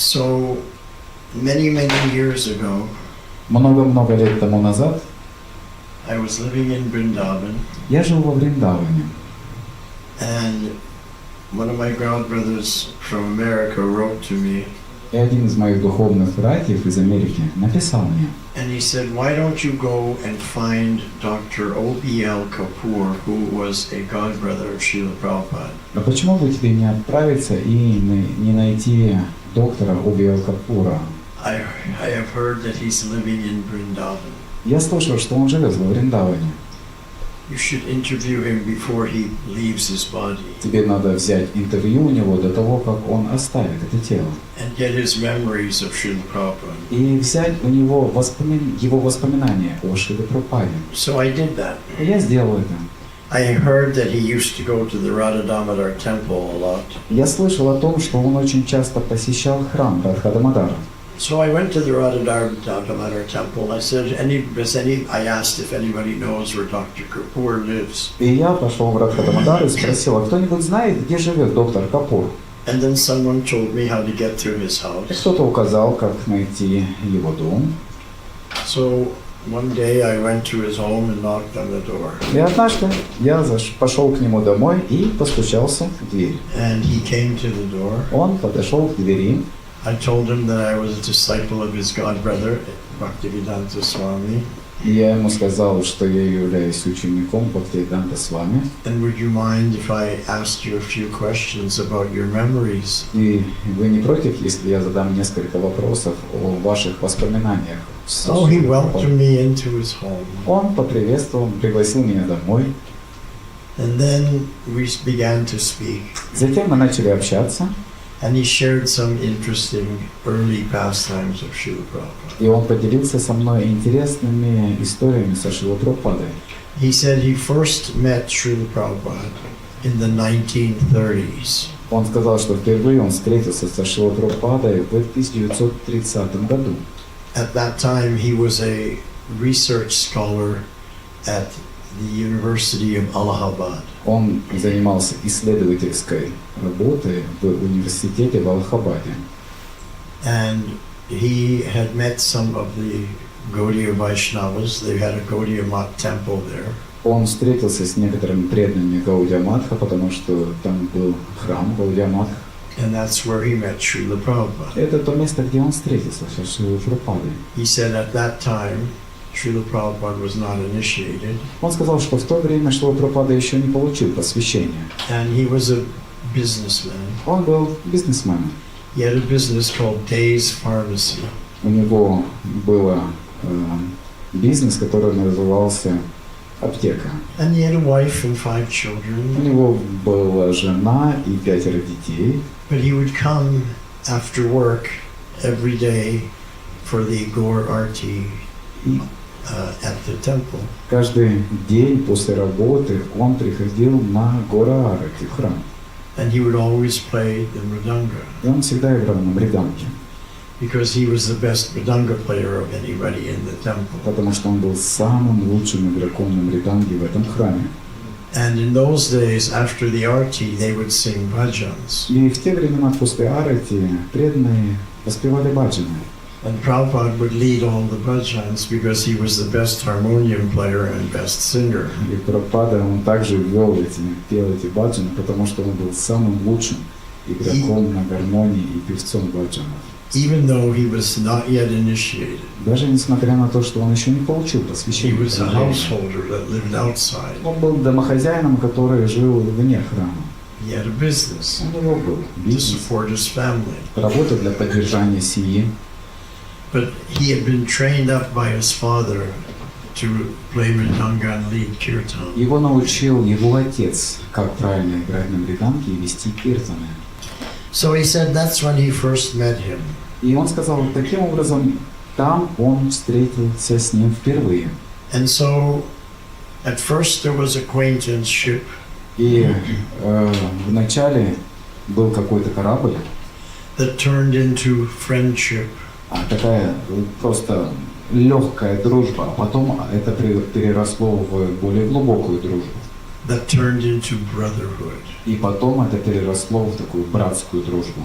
So many years ago, Много-много лет тому назад I was living in Vrindavan, я жил во Вриндаване. and one of my godbrothers from America wrote to me, И один из моих духовных братьев из Америки написал мне. and he said, "Why don't you go and find Dr. O.B.L. Kapur, who was a godbrother of Шрилы Прабхупады?" А почему бы тебе не отправиться и не найти доктора О.B.Л. Капура? I have heard that he's living in Vrindavan. Я слышал, что он живет во Вриндаване. You should interview him before he leaves his body Тебе надо взять интервью у него до того, как он оставит это тело. and get his memories of Шрила Prabhupada. И взять у него его воспоминания о Шриле Прабхупаде. So I did that. И я сделал это. I heard that he used to go to the Radha Damodar temple a lot. Я слышал о том, что он очень часто посещал храм Радха Дамодара. So I went to the Radha Damodar temple and I said, I asked if anybody knows where Dr. Kapur lives. И я пошел в Радха Дамодар и спросил, а кто-нибудь знает, где живет доктор Капур? And then someone told me how to get to his И house. кто-то указал, как найти его дом. So one day I went to his home and knocked on the door. И однажды я пошел к нему домой и постучался в дверь. And he came to the door. Он подошел к двери. I told him that I was a disciple of his godbrother, Bhaktivedanta Swami. И я ему сказал, что я являюсь учеником Бхактивиданта Свами. And would you mind if I asked you a few questions about your memories? И вы не против, если я задам несколько вопросов о ваших воспоминаниях? So he welcomed me into his home. Он поприветствовал, пригласил меня домой. And then we began to speak. Затем мы начали общаться. And he shared some interesting early pastimes of Srila Prabhupada. И он поделился со мной интересными историями со Шрилой Прабхупадой. He said he first met Srila Prabhupada in the 1930s. Он сказал, что впервые он встретился со Шрилой Прабхупадой в 1930 году. At that time he was a research scholar at the University of Allahabad. Он занимался исследовательской работой в университете в Аллахабаде. And he had met some of the Gaudiya Vaishnavas. They had a Gaudiya Math temple there. Он встретился с некоторыми преданными Гаудия Матха, потому что там был храм Гаудия Матха. And that's where he met Srila Prabhupada. Это то место, где он встретился со Шрилой Прабхупадой. He said at that time Srila Prabhupada was not initiated. Он сказал, что в то время Шрила Прабхупада еще не получил посвящения. And he was a businessman. Он был бизнесменом. He had a business called Day's Pharmacy. У него был бизнес, который назывался аптека. And he had a wife and 5 children. У него была жена и 5 детей. But he would come after work every day for the Gaur Arti at the temple. Каждый день после работы он приходил на Гора-Арати, в храм. And he would always play the mridanga. И он всегда играл на мриданге. Because he was the best mridanga player of anybody in the temple. Потому что он был самым лучшим игроком на мриданге в этом храме. And in those days, after the arti, they would sing bhajans. И в те времена после Арати преданные воспевали баджаны. And Prabhupada would lead all the bhajans because he was the best harmonium player and best singer. И Прабхупада, он также пел эти баджаны, потому что он был самым лучшим игроком на гармонии и певцом баджанов. Even though he was not yet initiated. Даже несмотря на то, что он еще не получил He посвящение. was a householder that lived outside. Он был домохозяином, который жил вне храма. He had a business У него был to бизнес, support his family. работа для поддержания семьи. But he had been trained up by his father to play mridanga and lead kirtan. Его научил его отец, как правильно играть на мриданге и вести киртаны. So he said that's when he first met him. И он сказал, таким образом, там он встретился с ним впервые. And so at first there was acquaintanceship. И вначале был какой-то корабль, That turned into friendship. Такая просто легкая дружба, а потом это переросло в более глубокую дружбу. That turned into brotherhood. И потом это переросло в такую братскую дружбу.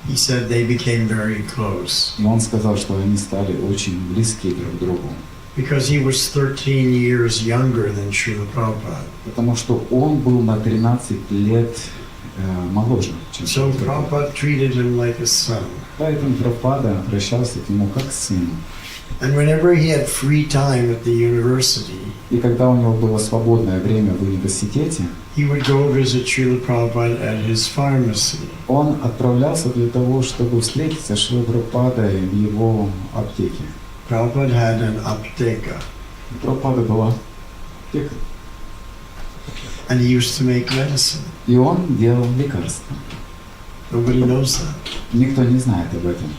He said they became very close И он сказал, что они стали очень близки друг к другу. because he was 13 years younger than Srila Prabhupada. Потому что он был на 13 лет моложе, чем So Прабхупада. Prabhupada treated him like a son. Поэтому Прабхупада обращался к нему как к сыну. And whenever he had free time at the university, И когда у него было свободное время в университете, he would go visit Srila Prabhupada at his pharmacy. он отправлялся для того, чтобы встретиться с Шрилой Прабхупадой в его аптеке. Prabhupada had an apteka, У Прабхупады была аптека. and he used to make medicine. И он делал лекарства. Nobody knows that. Никто не знает об этом.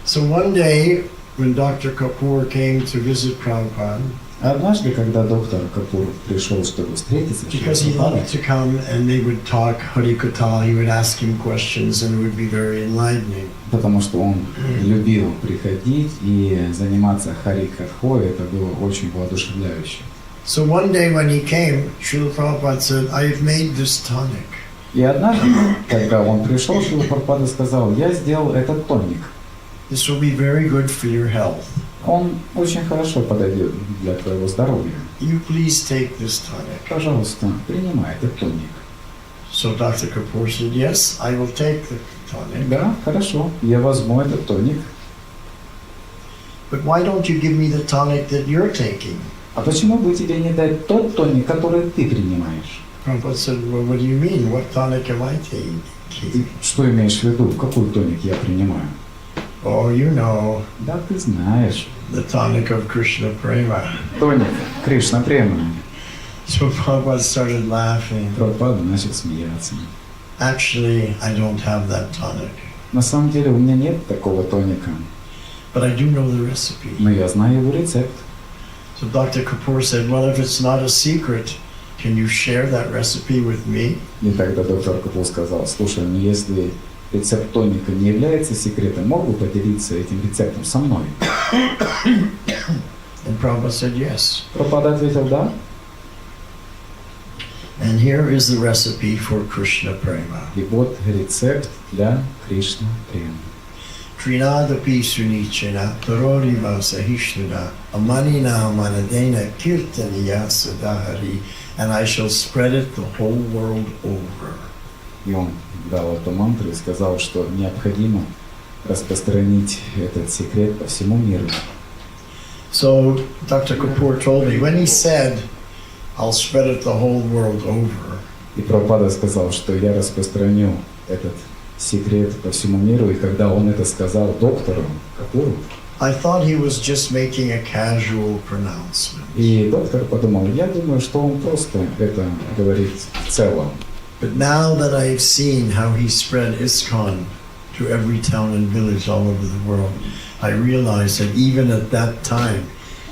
So one day, when Dr. Kapur came to visit Prabhupada, Однажды, когда доктор Капур пришел, чтобы встретиться с because he Шрилой liked to come and they would talk Harikatha, he would ask him questions and it would be very enlightening. потому что он любил приходить и заниматься харикатхой, это было очень воодушевляюще. So one day when he came, Srila Prabhupada said, I have made this tonic. И однажды, когда он пришел, Шрила Прабхупада сказал: я сделал этот тоник. This will be very good for your health. Он очень хорошо подойдет для твоего здоровья. You please take this tonic. Пожалуйста, принимай этот тоник. So Dr. Kapoor said, yes, I will take the tonic. Да, хорошо, я возьму этот тоник. But why don't you give me the tonic that you're taking? А почему бы тебе не дать тот тоник, который ты принимаешь? Prabhupada said, well, what do you mean? What tonic am I taking? Ты что имеешь в виду? Какой тоник я принимаю? Oh, you know, Да, ты знаешь. the tonic of Krishna Prema. Тоник Кришна Према. So Prabhupada started laughing. Прабхупада начал смеяться. Actually, I don't have that tonic, На самом деле у меня нет такого тоника, but I do know the recipe. но я знаю его рецепт. So Dr. Kapoor said, well, if it's not a secret, can you share that recipe with me? И тогда доктор Капур сказал: слушай, ну если рецепт тоника не является секретом, мог бы поделиться этим рецептом со мной? And Prabhupada said, yes. Прабхупада ответил: да. And here is the recipe for Krishna Prema. И вот рецепт для Кришна Према. Trinadapi sunichana taroriva sahishnana amanina manadena kirtaniya sadahari, and I shall spread it the whole world over. И он дал эту мантру и сказал, что необходимо распространить этот секрет по всему миру. So Dr. Kapoor told me, when he said, I'll spread it the whole world over, И Прабхупада сказал, что я распространю этот секрет по всему миру. И когда он это сказал доктору Капуру, I thought he was just making a casual pronouncement. и доктор подумал: я думаю, что он просто это говорит в целом. But now that I've seen how he spread ISKCON to every town and village all over the world, I realized that even at that time,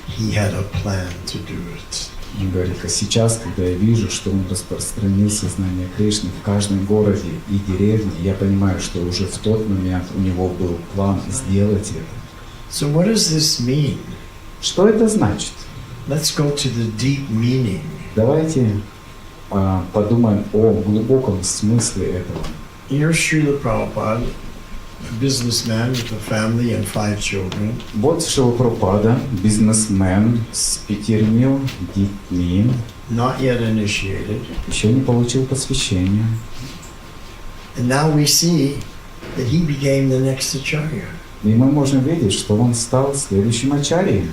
he had a plan to do it. Он говорит: а сейчас, когда я вижу, что он распространил сознание Кришны в каждом городе и деревне, я понимаю, что уже в тот момент у него был план сделать это. So what does this mean? Что это значит? Let's go to the deep meaning. Давайте подумаем о глубоком смысле этого. Here's Srila Prabhupada, a businessman with a family and 5 children. Вот Шрила Прабхупада, бизнесмен с 5 детьми, Not yet initiated. еще не получил посвящения. And now we see that he became the next acharya. И мы можем видеть, что он стал следующим ачарьей.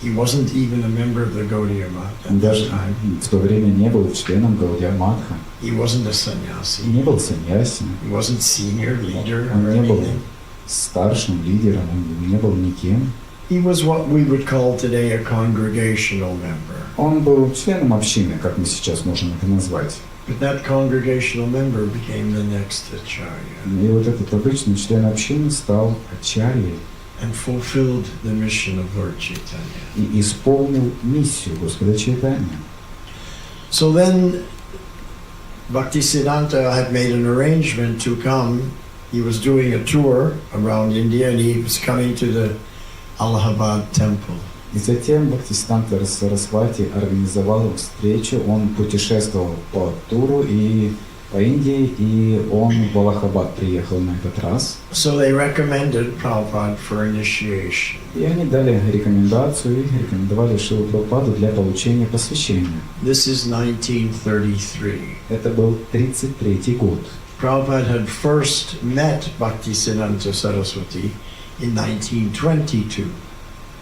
He wasn't even a member of the Gaudiya Math Он at даже that time. в то время не был членом Гаудия Матха, He wasn't a sannyasi. не был саньяси, He wasn't senior leader он or не был anything. старшим лидером, он не был никем. He was what we would call today a congregational member. Он был членом общины, как мы сейчас можем это назвать. But that congregational member became the next acharya И вот этот обычный член общины стал ачарьей and fulfilled the mission of Lord Chaitanya. и исполнил миссию Господа Чайтанья. So then Bhaktisiddhanta had made an arrangement to come. He was doing a tour around India and he was coming to the Allahabad temple. И затем Бхактисиданта Сарасвати организовал встречу, он путешествовал по туру и по Индии, и он в Аллахабад приехал на этот раз. So they recommended Prabhupada for initiation. И они дали рекомендацию и рекомендовали Шрилу Прабхупаду для получения посвящения. This is 1933. Это был 33-й год. Prabhupada had first met Bhaktisiddhanta Saraswati in 1922.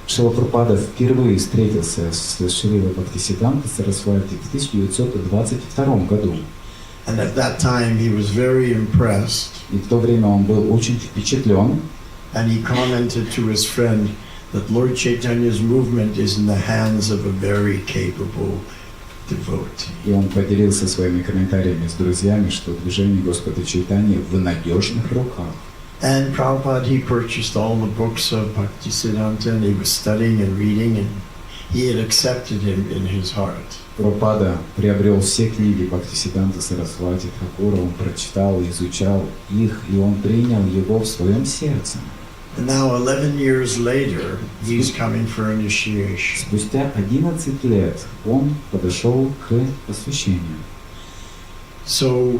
Шрила Прабхупада впервые встретился с Шрилой Бхактисиддхантой Сарасвати в 1922 году. And at that time he was very impressed. И в то время он был очень впечатлен. And he commented to his friend that Lord Chaitanya's movement is in the hands of a very capable devotee. И он поделился своими комментариями с друзьями, что движение Господа Чайтаньи в надежных руках. And Prabhupada, he purchased all the books of Bhaktisiddhanta and he was studying and reading and he had accepted him in his heart. Прабхупада приобрел все книги Бхактисиддханты Сарасвати Капура, он прочитал, изучал их, и он принял его в своем сердце. And now 11 years later, he's coming for initiation. Спустя 11 лет он подошел к посвящению. So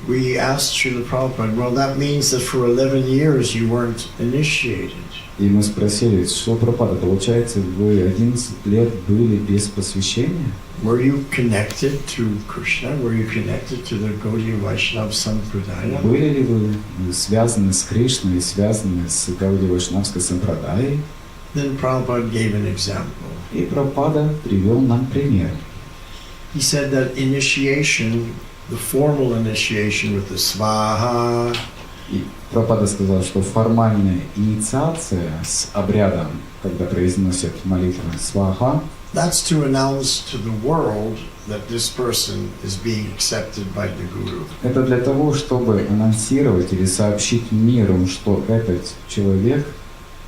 we asked Srila Prabhupada, well, that means that for 11 years you weren't initiated. И мы спросили, что Прабхупада, получается, вы 11 лет были без посвящения? Were you connected to Krishna? Were you connected to the Gaudiya Vaishnava Sampradaya? Были ли вы связаны с Кришной и связаны с Гаудия Вайшнавской сампрадаей? Then Prabhupada gave an example. И Прабхупада привел нам пример. He said that initiation, the formal initiation with the Svaha, И Прабхупада сказал, что формальная инициация с обрядом, когда произносят молитву «Сваха», that's to announce to the world that this person is being accepted by the Guru. это для того, чтобы анонсировать или сообщить миру, что этот человек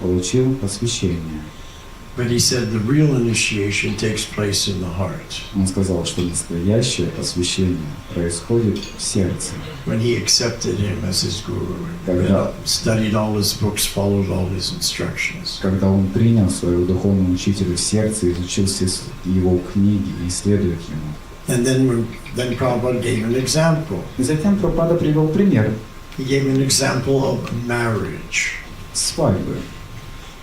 получил посвящение. But he said the real initiation takes place in the heart. Он сказал, что настоящее посвящение происходит в сердце. When he accepted him as his Guru, Когда- studied all his books, followed all his instructions. Когда он принял своего духовного учителя в сердце, изучил все его книги и исследует ему. And then Prabhupada gave an example. И затем Прабхупада привел пример He gave an example of marriage. свадьбы.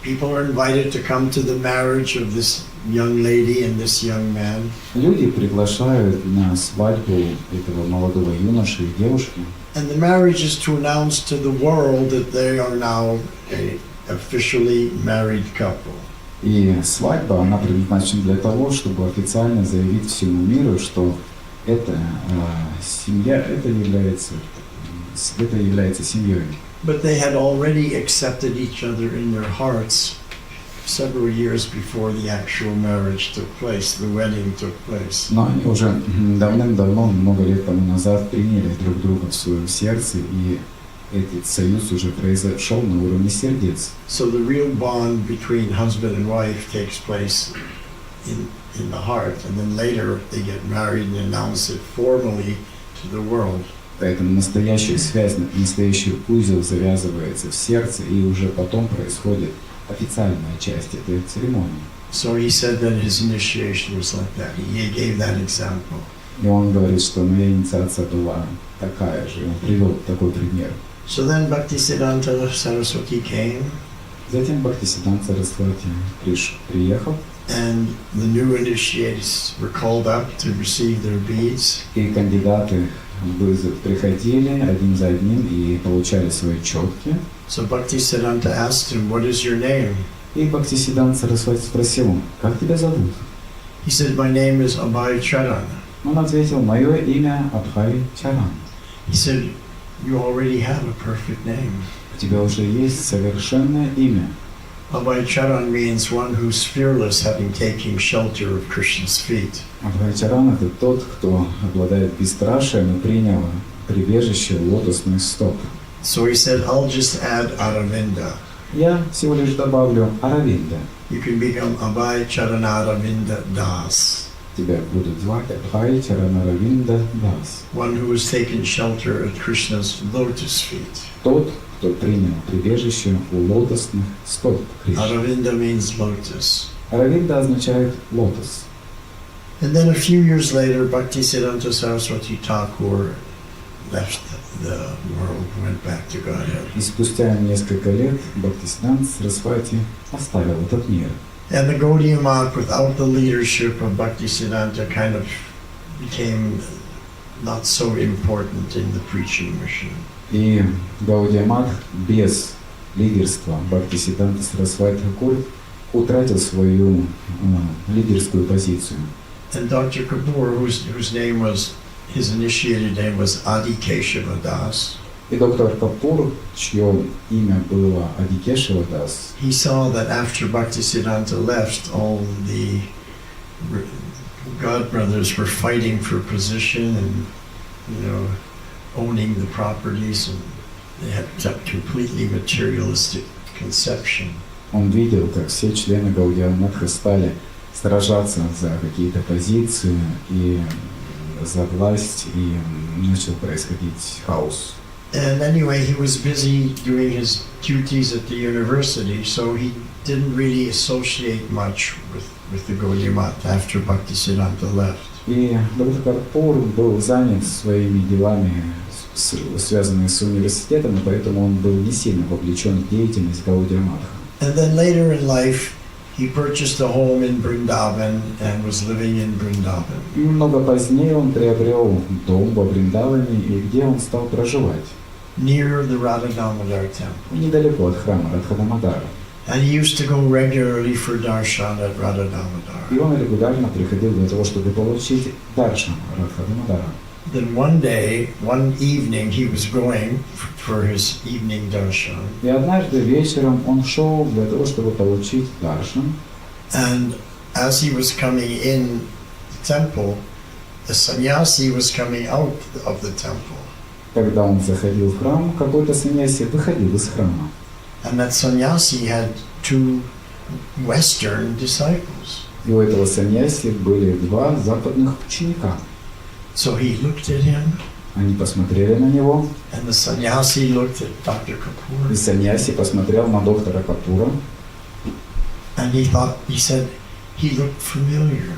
People are invited to come to the marriage of this young lady and this young man. Люди приглашают на свадьбу этого молодого юноши и девушки. And the marriage is to announce to the world that they are now a officially married couple. И свадьба, она предназначена для того, чтобы официально заявить всему миру, что эта семья, это является семьей. But they had already accepted each other in their hearts several years before the actual marriage took place, the wedding took place. Но они уже давным-давно, много лет тому назад, приняли друг друга в своем сердце, и этот союз уже произошел на уровне сердец. So the real bond between husband and wife takes place in the heart, and then later they get married and announce it formally to the world. Поэтому настоящая связь, настоящий узел завязывается в сердце, и уже потом происходит официальная часть этой церемонии. So he said that his initiation was like that. He gave that example. И он говорит, что моя инициация была такая же. Он привел такой пример. So then Bhaktisiddhanta Saraswati came, Затем Бхактисиддханта Сарасвати приехал, and the new initiates were called up to receive their beads. и кандидаты приходили один за одним и получали свои четки. So Bhaktisiddhanta asked him, "What is your name?" И Бхактисиддханта Сарасвати спросил, как тебя зовут? He said, "My name is Abhay Charan." Он ответил, мое имя Абхай Чаран. He said, "You already have a perfect name." У тебя уже есть совершенное имя. Abhay Charan means one who's fearless, having taken shelter of Krishna's feet. Абхай Чаран — это тот, кто обладает бесстрашием и принял прибежище лотосных стоп. So he said, "I'll just add Aravinda. Я всего лишь добавлю Аравинда. You can become Abhay Charan Aravinda Das, Тебя будут звать Абхай Чаран Аравинда Дас. one who has taken shelter at Krishna's lotus feet." Тот, кто принял прибежище у лотосных стоп Кришны. Aravinda means lotus. Аравинда означает лотос. And then a few years later, Bhaktisiddhanta Saraswati Thakur left the world, went back to Godhead. И спустя несколько лет Бхактисиданта Сарасвати оставил этот мир. And the Gaudiya Math, without the leadership of Bhaktisiddhanta, kind of became not so important in the preaching machine. И Гаудия Мат без лидерства Бхактисиданта Сарасвати Тхакур утратил свою лидерскую позицию. And Dr. Kapur, whose name was, his initiated name was Adi Keshava Das. И доктор Капур, чье имя было Адикешева Дас, He saw that after Bhaktisiddhanta left, all the God brothers were fighting for position and, owning the properties, and they had a completely materialistic conception. он видел, как все члены Гаудия Матха стали сражаться за какие-то позиции и за власть, и начал происходить хаос. And anyway, he was busy doing his duties at the university, so he didn't really associate much with the Gaudiya Math after Bhaktisiddhanta left. И доктор Капур был занят своими делами, связанными с университетом, и поэтому он был не сильно вовлечен в деятельность Гаудия Матха. And then later in life, he purchased a home in Vrindavan and was living in Vrindavan. И много позднее он приобрел дом во Вриндаване, и где он стал проживать. Near the Radha Damodar temple. Недалеко от храма Радхадамодара. And he used to go regularly for darshan at Radha Damodar. И он регулярно приходил для того, чтобы получить даршан Радхадамодара. Then one day, one evening, he was going for his evening darshan. И однажды вечером он шел для того, чтобы получить даршан. And as he was coming in the temple, the sannyasi was coming out of the temple. Когда он заходил в храм, какой-то саньяси выходил из храма. And that sannyasi had two Western disciples. И у этого саньяси были два западных ученика. So he looked at him, Они посмотрели на него, and the sannyasi looked at Dr. и Kapur, саньяси посмотрел на доктора Капура, and he said, he looked familiar.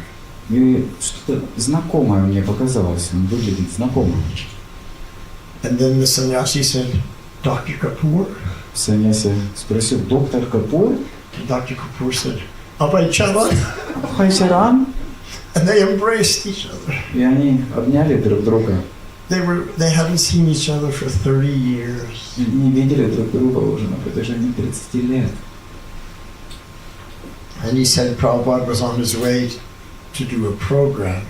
и что-то знакомое мне показалось, он выглядит знакомым. And then the sannyasi said, Dr. Kapur? Саньяси спросил: доктор Капур? And Dr. Kapur said, Abhaycharan? Хайчаран? And they embraced each other. И они обняли друг друга. They hadn't seen each other for 30 years. Не видели друг друга уже на протяжении 30 лет. And he said Prabhupada was on his way to do a program.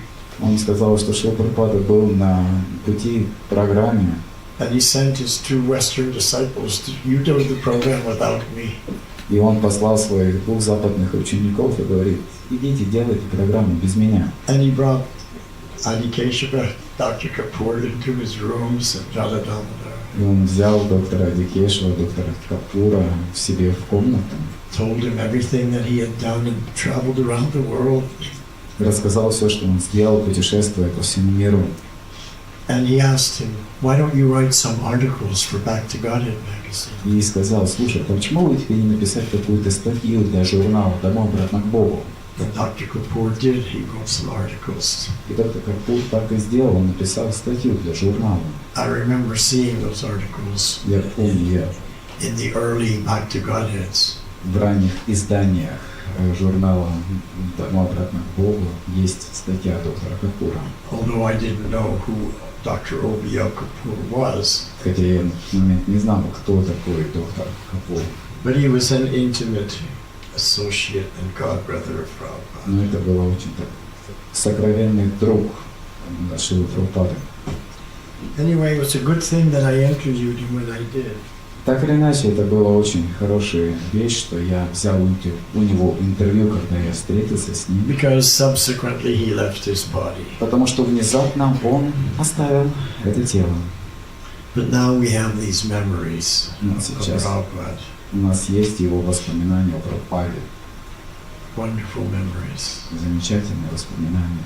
Он сказал, что Шрила Прабхупада был на пути к программе. And he sent his two Western disciples to, you do the program without me. И он послал своих двух западных учеников и говорит: идите, делайте программу без меня. And he brought Adi Keshava, Dr. Kapur into his rooms at Radha Damodar. И он взял доктора Адикешева, доктора Капура к себе в комнату. Told him everything that he had done and traveled around the world. Рассказал все, что он сделал, путешествуя по всему миру. And he asked him, why don't you write some articles for Back to Godhead magazine? И сказал: слушай, почему бы тебе не написать какую-то статью для журнала «Домой обратно к Богу»? And Dr. Kapur did. He wrote some articles. И доктор Капур так и сделал, он написал статью для журнала. I remember seeing those articles Я помню, in the early Back to Godheads. в ранних изданиях журнала «Домой обратно к Богу» есть статья доктора Капура. Although I didn't know who Dr. O.B.L. Kapur was. Хотя я в тот момент не знал, кто такой доктор Капур. But he was an intimate associate and godbrother of Prabhupada. Но это был очень сокровенный друг Шрилы Прабхупады. Anyway, it was a good thing that I interviewed him when I did. Так или иначе, это была очень хорошая вещь, что я взял у него интервью, когда я встретился с ним. Because subsequently he left his body. Потому что внезапно он оставил это тело. But now we have these memories Но of сейчас Prabhupada. у нас есть его воспоминания о Прабхупаде. Wonderful memories. Замечательные воспоминания.